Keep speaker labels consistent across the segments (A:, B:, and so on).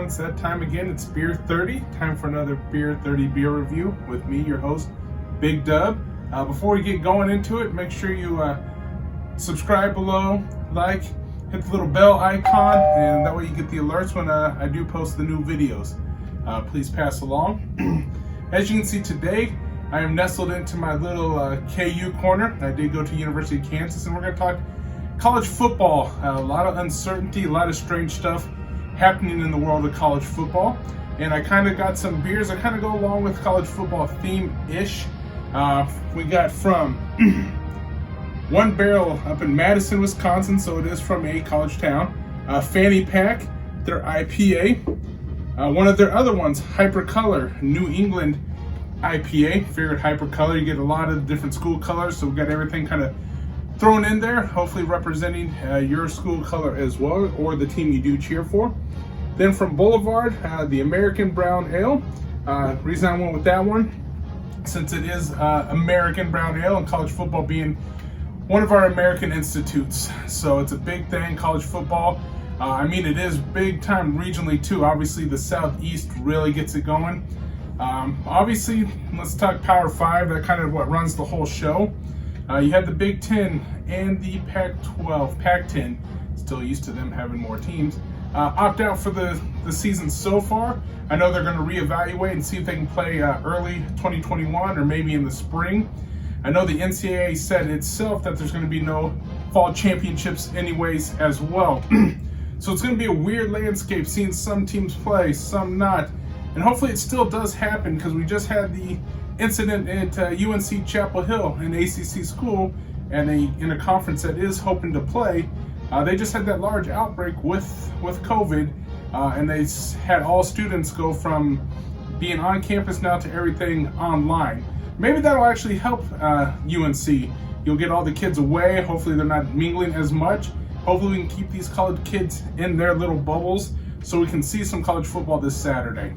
A: It's that time again. It's Beer 30. Time for another Beer 30 beer review with me, your host, Big Dub. Before we get going into it, make sure you subscribe below, like, hit the little bell icon, and that way you get the alerts when I do post the new videos. Please pass along. As you can see today, I am nestled into my little KU corner. I did go to University of Kansas, and we're going to talk college football. A lot of uncertainty, a lot of strange stuff happening in the world of college football. And I kind of got some beers that kind of go along with college football theme-ish. We got from One Barrel up in Madison, Wisconsin, so it is from a college town. Fanny Pack, their IPA. One of their other ones, Hypercolor, New England IPA. Figured Hypercolor, you get a lot of different school colors, so we got everything kind of thrown in there, hopefully representing your school color as well, or the team you do cheer for. Then from Boulevard, the American Brown Ale. Reason I went with that one, since it is American Brown Ale and college football being one of our American institutes. So it's a big thing, college football. I mean, it is big time regionally too. Obviously the Southeast really gets it going. Obviously, let's talk Power 5, that kind of what runs the whole show. You had the Big Ten and the Pac-12, Pac-10, still used to them having more teams, opt out for the season so far. I know they're going to reevaluate and see if they can play early 2021 or maybe in the spring. I know the NCAA said itself that there's going to be no fall championships anyways as well. So it's going to be a weird landscape seeing some teams play, some not. And hopefully it still does happen, because we just had the incident at UNC Chapel Hill, an ACC school, and in a conference that is hoping to play. They just had that large outbreak with COVID, and they had all students go from being on campus now to everything online. Maybe that'll actually help UNC. You'll get all the kids away. Hopefully they're not mingling as much. Hopefully we can keep these college kids in their little bubbles so we can see some college football this Saturday.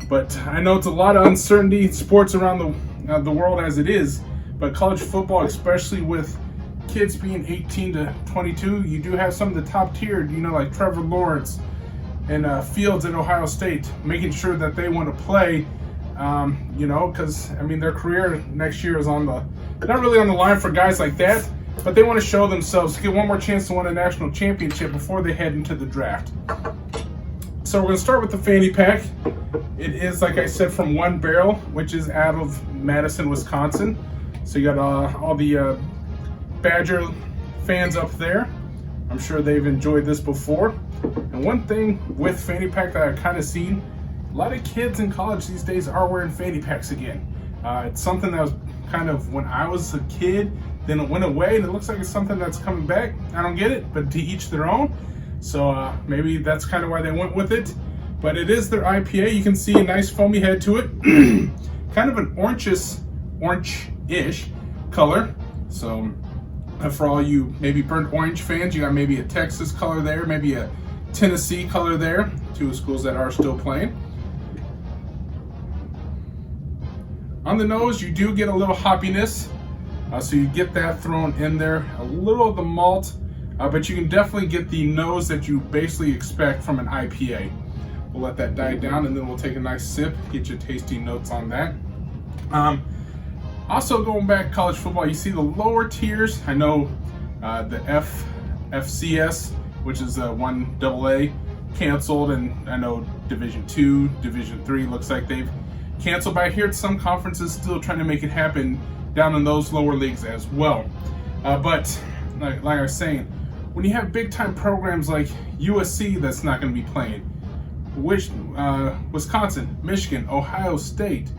A: But I know it's a lot of uncertainty, sports around the world as it is, but college football, especially with kids being 18 to 22, you do have some of the top tiered, like Trevor Lawrence and Fields at Ohio State, making sure that they want to play, because, I mean, their career next year is not really on the line for guys like that, but they want to show themselves, to get one more chance to win a national championship before they head into the draft. So we're going to start with the Fanny Pack. It is, like I said, from One Barrel, which is out of Madison, Wisconsin. So you got all the Badger fans up there. I'm sure they've enjoyed this before. And one thing with Fanny Pack that I've kind of seen, a lot of kids in college these days are wearing Fanny Packs again. It's something that was kind of when I was a kid, then it went away, and it looks like it's something that's coming back. I don't get it, but to each their own. So maybe that's kind of why they went with it. But it is their IPA. You can see a nice foamy head to it. Kind of an orange-ish color. So for all you maybe burnt orange fans, you got maybe a Texas color there, maybe a Tennessee color there. Two schools that are still playing. On the nose, you do get a little hoppiness. So you get that thrown in there. A little of the malt. But you can definitely get the nose that you basically expect from an IPA. We'll let that die down, and then we'll take a nice sip, get your tasty notes on that. Also going back to college football, you see the lower tiers. I know the FCS, which is 1AA, canceled, and I know Division II, Division III looks like they've canceled, but I hear some conferences still trying to make it happen down in those lower leagues as well. But like I was saying, when you have big time programs like USC that's not going to be playing, Wisconsin, Michigan, Ohio State,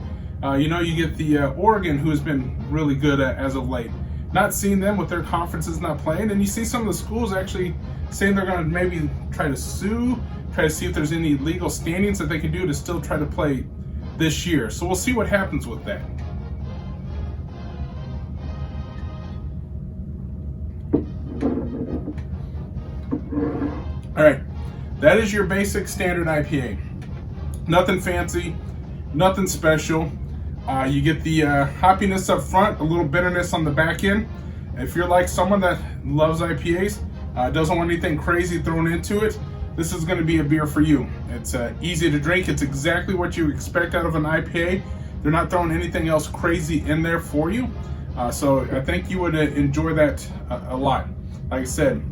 A: you get the Oregon, who has been really good as of late. Not seeing them with their conferences not playing, and you see some of the schools actually saying they're going to maybe try to sue, try to see if there's any legal standings that they can do to still try to play this year. So we'll see what happens with that. All right, that is your basic standard IPA. Nothing fancy, nothing special. You get the hoppiness up front, a little bitterness on the back end. If you're like someone that loves IPAs, doesn't want anything crazy thrown into it, this is going to be a beer for you. It's easy to drink. It's exactly what you expect out of an IPA. They're not throwing anything else crazy in there for you. So I think you would enjoy that a lot. Like I said,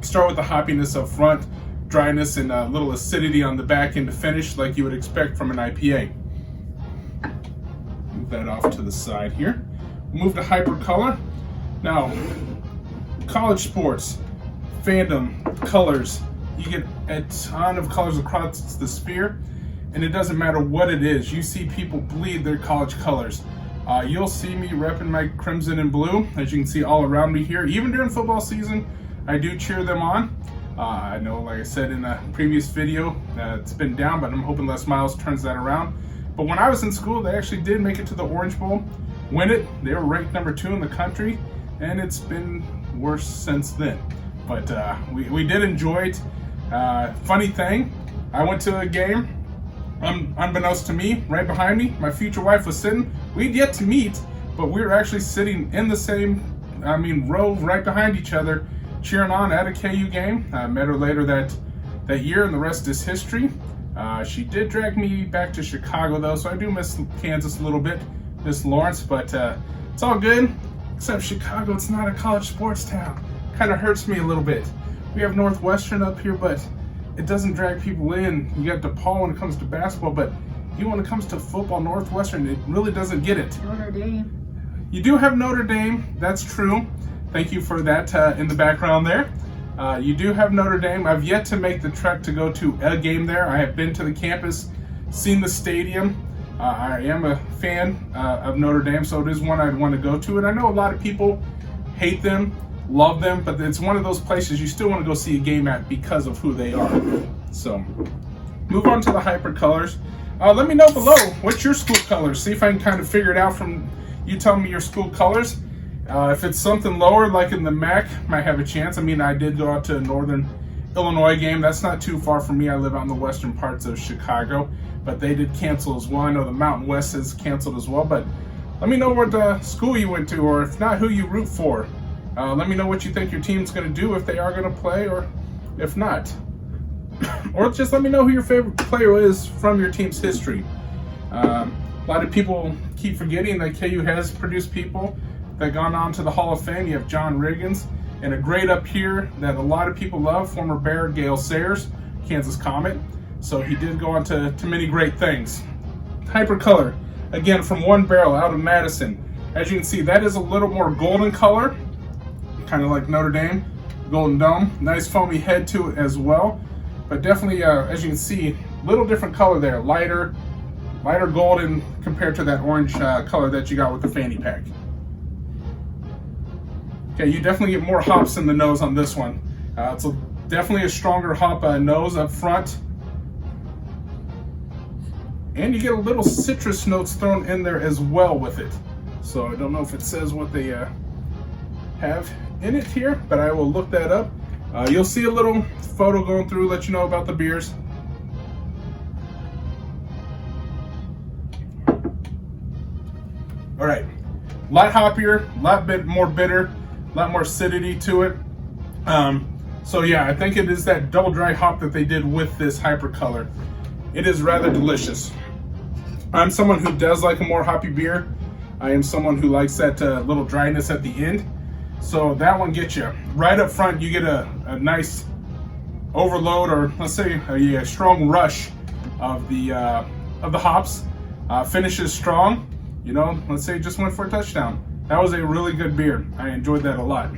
A: start with the hoppiness up front, dryness, and a little acidity on the back end to finish like you would expect from an IPA. Move that off to the side here. Move to Hypercolor. Now, college sports, fandom, colors. You get a ton of colors across the sphere, and it doesn't matter what it is. You see people bleed their college colors. You'll see me repping my crimson and blue, as you can see all around me here. Even during football season, I do cheer them on. I know, like I said in a previous video, it's been down, but I'm hoping Les Miles turns that around. But when I was in school, they actually did make it to the Orange Bowl, win it. They were ranked number 2 in the country, and it's been worse since then. But we did enjoy it. Funny thing, I went to a game, unbeknownst to me, right behind me, my future wife was sitting. We'd yet to meet, but we were actually sitting in the same, row right behind each other, cheering on at a KU game. I met her later that year, and the rest is history. She did drag me back to Chicago, though, so I do miss Kansas a little bit, miss Lawrence, but it's all good, except Chicago, it's not a college sports town. Kind of hurts me a little bit. We have Northwestern up here, but it doesn't drag people in. You got DePaul when it comes to basketball, but even when it comes to football, Northwestern, it really doesn't get it.
B: Notre Dame.
A: You do have Notre Dame, that's true. Thank you for that in the background there. You do have Notre Dame. I've yet to make the trek to go to a game there. I have been to the campus, seen the stadium. I am a fan of Notre Dame, so it is one I'd want to go to. And I know a lot of people hate them, love them, but it's one of those places you still want to go see a game at because of who they are. So, move on to the Hypercolors. Let me know below, what's your school colors? See if I can kind of figure it out from you telling me your school colors. If it's something lower, like in the MAC, might have a chance. I did go out to a Northern Illinois game. That's not too far from me. I live out in the western parts of Chicago, but they did cancel as well. I know the Mountain West has canceled as well, but let me know what school you went to, or if not, who you root for. Let me know what you think your team's going to do, if they are going to play, or if not. Or just let me know who your favorite player is from your team's history. A lot of people keep forgetting that KU has produced people that gone on to the Hall of Fame. You have John Riggins, and a great up here that a lot of people love, former Bear Gale Sayers, Kansas Comet. So he did go on to many great things. Hypercolor, again from One Barrel out of Madison. As you can see, that is a little more golden color, kind of like Notre Dame, Golden Dome. Nice foamy head to it as well. But definitely, as you can see, little different color there, lighter golden compared to that orange color that you got with the fanny pack. Okay, you definitely get more hops in the nose on this one. It's definitely a stronger hop nose up front. And you get a little citrus notes thrown in there as well with it. So I don't know if it says what they have in it here, but I will look that up. You'll see a little photo going through, let you know about the beers. All right, lot hoppier, lot bit more bitter, a lot more acidity to it. So yeah, I think it is that double dry hop that they did with this Hypercolor. It is rather delicious. I'm someone who does like a more hoppy beer. I am someone who likes that little dryness at the end. So that one gets you. Right up front, you get a nice overload, or let's say a strong rush of the hops. Finishes strong. You know, let's say it just went for a touchdown. That was a really good beer. I enjoyed that a lot.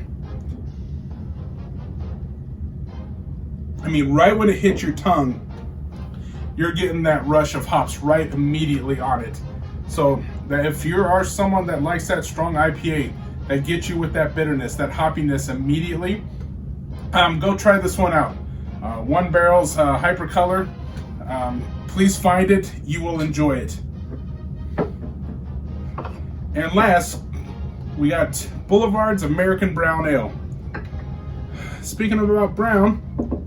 A: Right when it hits your tongue, you're getting that rush of hops right immediately on it. So that if you are someone that likes that strong IPA that gets you with that bitterness, that hoppiness immediately, go try this one out. One Barrel's Hypercolor. Please find it. You will enjoy it. And last, we got Boulevard's American Brown Ale. Speaking about brown,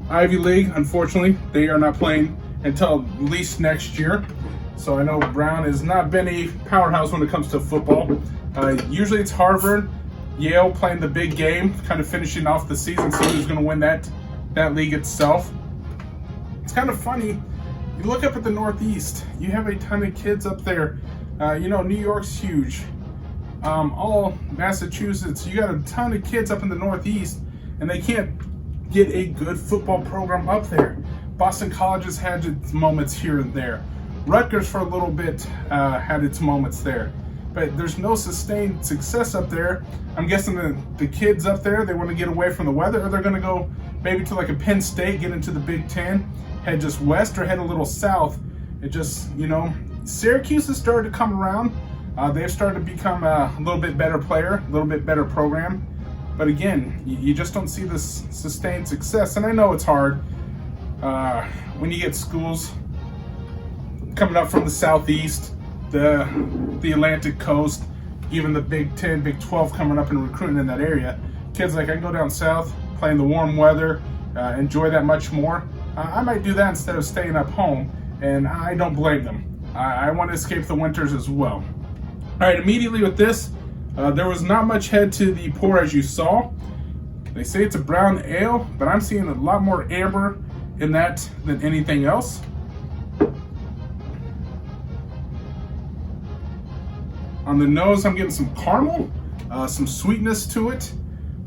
A: Ivy League, unfortunately, they are not playing until at least next year. So I know Brown has not been a powerhouse when it comes to football. Usually it's Harvard, Yale playing the big game, kind of finishing off the season, so who's going to win that league itself. it's kind of funny. You look up at the Northeast, you have a ton of kids up there. New York's huge. All Massachusetts, you got a ton of kids up in the Northeast, and they can't get a good football program up there. Boston College has had its moments here and there. Rutgers for a little bit had its moments there. But there's no sustained success up there. I'm guessing the kids up there, they want to get away from the weather, or they're going to go maybe to like a Penn State, get into the Big Ten, head just west or head a little south. It just, Syracuse has started to come around. They've started to become a little bit better player, a little bit better program. But again, you just don't see this sustained success. And I know it's hard when you get schools coming up from the Southeast, the Atlantic Coast, even the Big 10, Big 12 coming up and recruiting in that area. Kids like, I can go down south, play in the warm weather, enjoy that much more. I might do that instead of staying up home, and I don't blame them. I want to escape the winters as well. All right, immediately with this, there was not much head to the pour, as you saw. They say it's a brown ale, but I'm seeing a lot more amber in that than anything else. On the nose, I'm getting some caramel, some sweetness to it.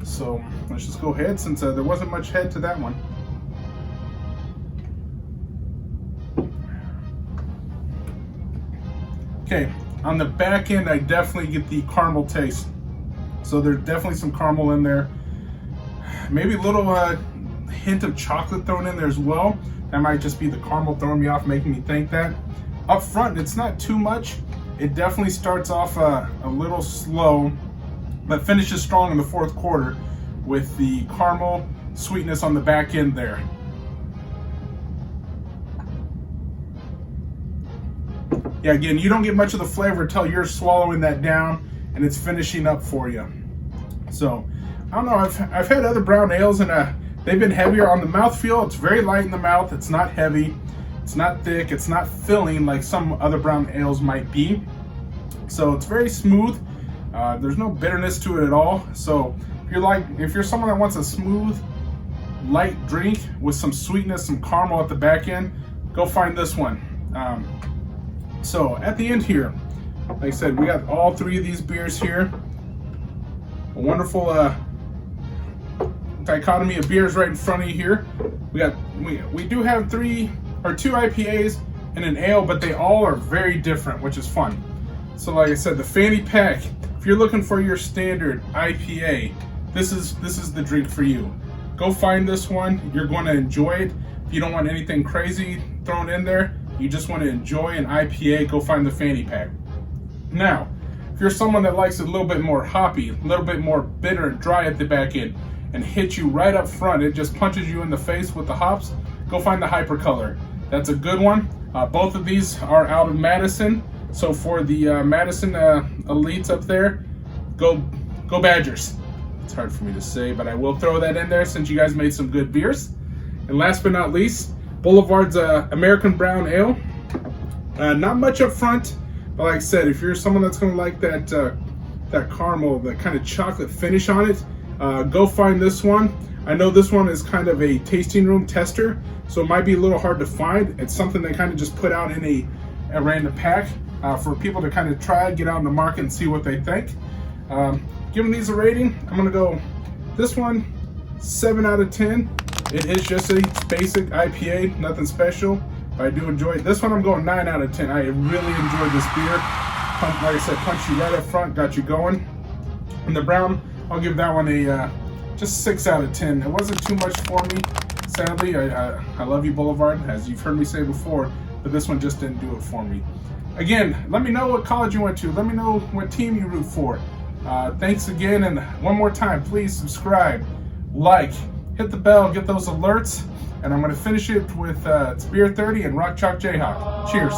A: So let's just go ahead, since there wasn't much head to that one. Okay, on the back end, I definitely get the caramel taste. So there's definitely some caramel in there. Maybe a little hint of chocolate thrown in there as well. That might just be the caramel throwing me off, making me think that. Up front, it's not too much. It definitely starts off a little slow, but finishes strong in the fourth quarter with the caramel sweetness on the back end there. Yeah, again, you don't get much of the flavor until you're swallowing that down and it's finishing up for you. So, I don't know, I've had other brown ales and they've been heavier on the mouthfeel. It's very light in the mouth. It's not heavy. It's not thick. It's not filling like some other brown ales might be. So it's very smooth. There's no bitterness to it at all. So if you're someone that wants a smooth, light drink with some sweetness, some caramel at the back end, go find this one. So at the end here, like I said, we got all three of these beers here. A wonderful dichotomy of beers right in front of you here. We do have two IPAs and an ale, but they all are very different, which is fun. So like I said, the fanny pack, if you're looking for your standard IPA, this is the drink for you. Go find this one. You're going to enjoy it. If you don't want anything crazy thrown in there, you just want to enjoy an IPA, go find the fanny pack. Now, if you're someone that likes it a little bit more hoppy, a little bit more bitter and dry at the back end, and hits you right up front, it just punches you in the face with the hops, go find the Hypercolor. That's a good one. Both of these are out of Madison. So for the Madison elites up there, go Badgers. It's hard for me to say, but I will throw that in there since you guys made some good beers. And last but not least, Boulevard's American Brown Ale. Not much up front, but like I said, if you're someone that's going to like that caramel, that kind of chocolate finish on it, go find this one. I know this one is kind of a tasting room tester, so it might be a little hard to find. It's something they kind of just put out in a random pack for people to kind of try, get out in the market and see what they think. Giving these a rating, I'm going to go this one 7 out of 10. It is just a basic IPA, nothing special, but I do enjoy it. This one I'm going 9 out of 10. I really enjoyed this beer. Like I said, punched you right up front, got you going. And the brown, I'll give that one a just 6 out of 10. It wasn't too much for me, sadly. I love you, Boulevard, as you've heard me say before, but this one just didn't do it for me. Again, let me know what college you went to. Let me know what team you root for. Thanks again, and one more time, please subscribe, like, hit the bell, get those alerts, and I'm going to finish it with Spear 30 and Rock Chalk Jayhawk. Cheers.